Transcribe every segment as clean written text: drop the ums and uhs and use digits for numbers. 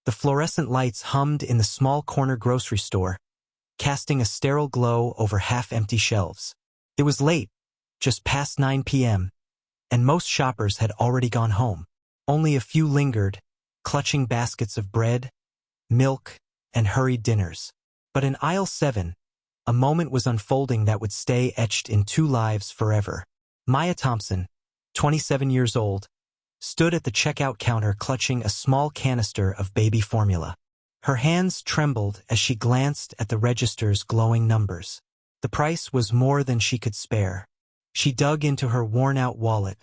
The fluorescent lights hummed in the small corner grocery store, casting a sterile glow over half-empty shelves. It was late, just past 9 p.m., and most shoppers had already gone home. Only a few lingered, clutching baskets of bread, milk, and hurried dinners. But in aisle 7, a moment was unfolding that would stay etched in two lives forever. Maya Thompson, 27 years old, stood at the checkout counter clutching a small canister of baby formula. Her hands trembled as she glanced at the register's glowing numbers. The price was more than she could spare. She dug into her worn-out wallet,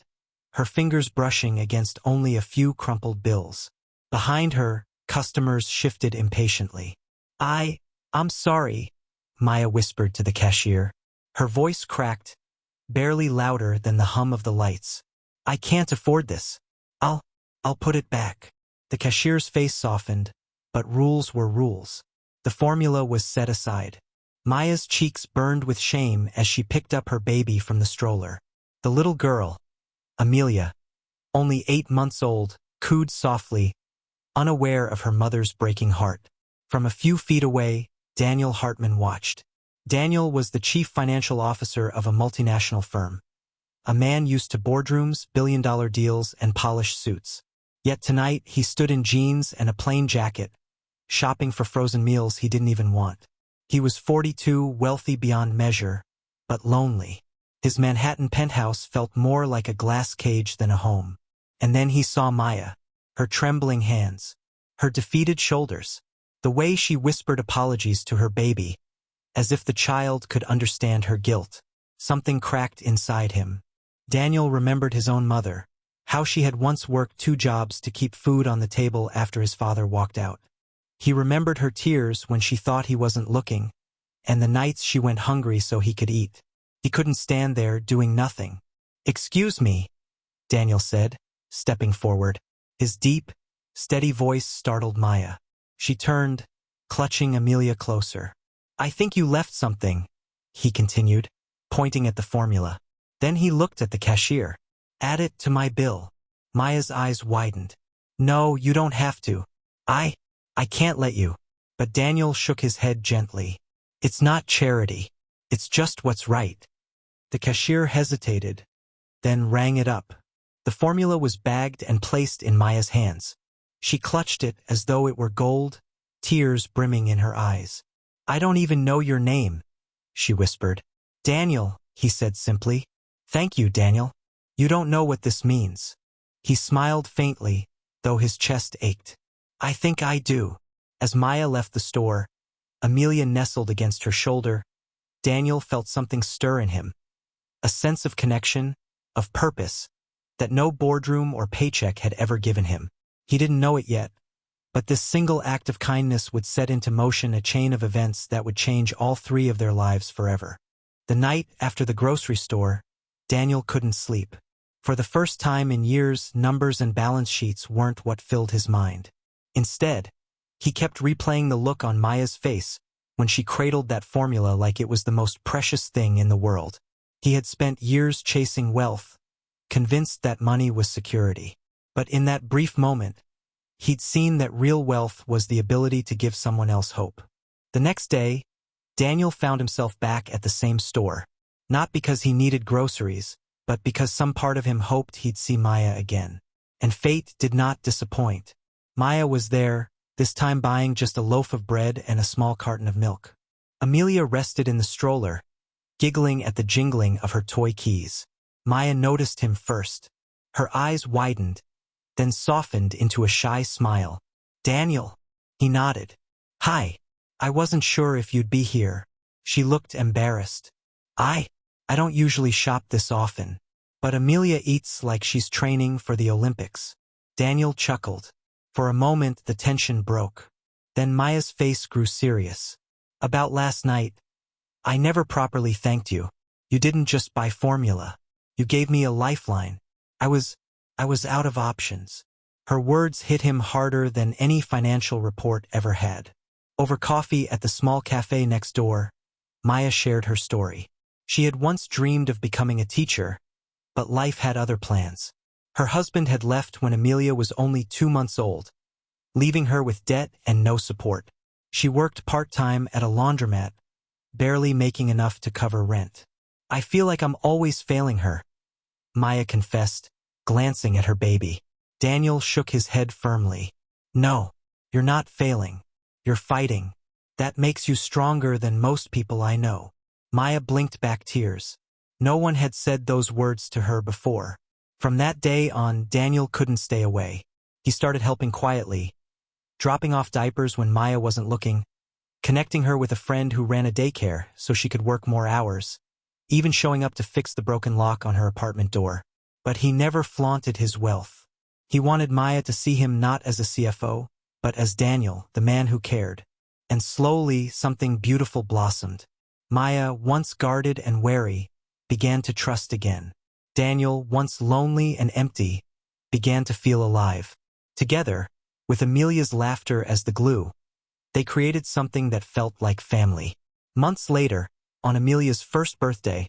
her fingers brushing against only a few crumpled bills. Behind her, customers shifted impatiently. I'm sorry, Maya whispered to the cashier. Her voice cracked, barely louder than the hum of the lights. I can't afford this. I'll put it back. The cashier's face softened, but rules were rules. The formula was set aside. Maya's cheeks burned with shame as she picked up her baby from the stroller. The little girl, Amelia, only 8 months old, cooed softly, unaware of her mother's breaking heart. From a few feet away, Daniel Hartman watched. Daniel was the chief financial officer of a multinational firm, a man used to boardrooms, billion-dollar deals, and polished suits. Yet tonight he stood in jeans and a plain jacket, shopping for frozen meals he didn't even want. He was 42, wealthy beyond measure, but lonely. His Manhattan penthouse felt more like a glass cage than a home. And then he saw Maya, her trembling hands, her defeated shoulders, the way she whispered apologies to her baby, as if the child could understand her guilt. Something cracked inside him. Daniel remembered his own mother, how she had once worked 2 jobs to keep food on the table after his father walked out. He remembered her tears when she thought he wasn't looking, and the nights she went hungry so he could eat. He couldn't stand there doing nothing. "Excuse me," Daniel said, stepping forward. His deep, steady voice startled Maya. She turned, clutching Amelia closer. "I think you left something," he continued, pointing at the formula. Then he looked at the cashier. "Add it to my bill." Maya's eyes widened. "No, you don't have to. I can't let you." But Daniel shook his head gently. "It's not charity. It's just what's right." The cashier hesitated, then rang it up. The formula was bagged and placed in Maya's hands. She clutched it as though it were gold, tears brimming in her eyes. "I don't even know your name," she whispered. "Daniel," he said simply. "Thank you, Daniel. You don't know what this means." He smiled faintly, though his chest ached. "I think I do." As Maya left the store, Amelia nestled against her shoulder. Daniel felt something stir in him. A sense of connection, of purpose, that no boardroom or paycheck had ever given him. He didn't know it yet, but this single act of kindness would set into motion a chain of events that would change all 3 of their lives forever. The night after the grocery store, Daniel couldn't sleep. For the first time in years, numbers and balance sheets weren't what filled his mind. Instead, he kept replaying the look on Maya's face when she cradled that formula like it was the most precious thing in the world. He had spent years chasing wealth, convinced that money was security. But in that brief moment, he'd seen that real wealth was the ability to give someone else hope. The next day, Daniel found himself back at the same store. Not because he needed groceries, but because some part of him hoped he'd see Maya again. And fate did not disappoint. Maya was there, this time buying just a loaf of bread and a small carton of milk. Amelia rested in the stroller, giggling at the jingling of her toy keys. Maya noticed him first. Her eyes widened, then softened into a shy smile. "Daniel." He nodded. "Hi. I wasn't sure if you'd be here." She looked embarrassed. I don't usually shop this often, but Amelia eats like she's training for the Olympics." Daniel chuckled. For a moment, the tension broke. Then Maya's face grew serious. "About last night, I never properly thanked you. You didn't just buy formula. You gave me a lifeline. I was out of options." Her words hit him harder than any financial report ever had. Over coffee at the small cafe next door, Maya shared her story. She had once dreamed of becoming a teacher, but life had other plans. Her husband had left when Amelia was only 2 months old, leaving her with debt and no support. She worked part-time at a laundromat, barely making enough to cover rent. I feel like I'm always failing her, Maya confessed, glancing at her baby. Daniel shook his head firmly. No, you're not failing. You're fighting. That makes you stronger than most people I know. Maya blinked back tears. No one had said those words to her before. From that day on, Daniel couldn't stay away. He started helping quietly, dropping off diapers when Maya wasn't looking, connecting her with a friend who ran a daycare so she could work more hours, even showing up to fix the broken lock on her apartment door. But he never flaunted his wealth. He wanted Maya to see him not as a CFO, but as Daniel, the man who cared. And slowly, something beautiful blossomed. Maya, once guarded and wary, began to trust again. Daniel, once lonely and empty, began to feel alive. Together, with Amelia's laughter as the glue, they created something that felt like family. Months later, on Amelia's first birthday,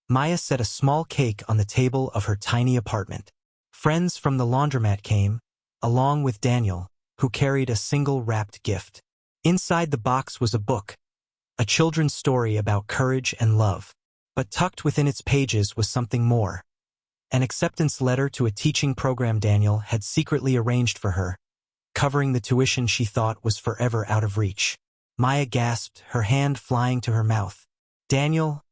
Maya set a small cake on the table of her tiny apartment. Friends from the laundromat came, along with Daniel, who carried a single wrapped gift. Inside the box was a book, a children's story about courage and love. But tucked within its pages was something more. An acceptance letter to a teaching program Daniel had secretly arranged for her, covering the tuition she thought was forever out of reach. Maya gasped, her hand flying to her mouth. Daniel,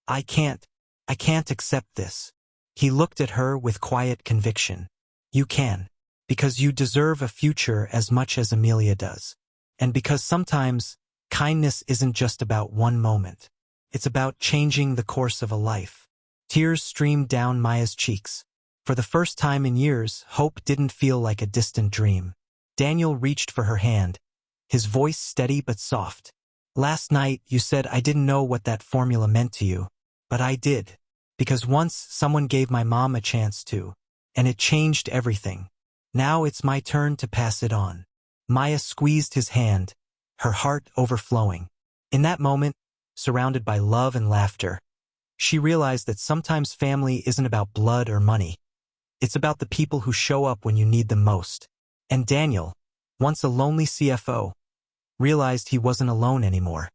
I can't accept this. He looked at her with quiet conviction. You can, because you deserve a future as much as Amelia does. And because sometimes, kindness isn't just about one moment. It's about changing the course of a life. Tears streamed down Maya's cheeks. For the first time in years, hope didn't feel like a distant dream. Daniel reached for her hand, his voice steady but soft. Last night, you said I didn't know what that formula meant to you. But I did. Because once someone gave my mom a chance to, and it changed everything. Now it's my turn to pass it on. Maya squeezed his hand, her heart overflowing. In that moment, surrounded by love and laughter, she realized that sometimes family isn't about blood or money. It's about the people who show up when you need them most. And Daniel, once a lonely CFO, realized he wasn't alone anymore.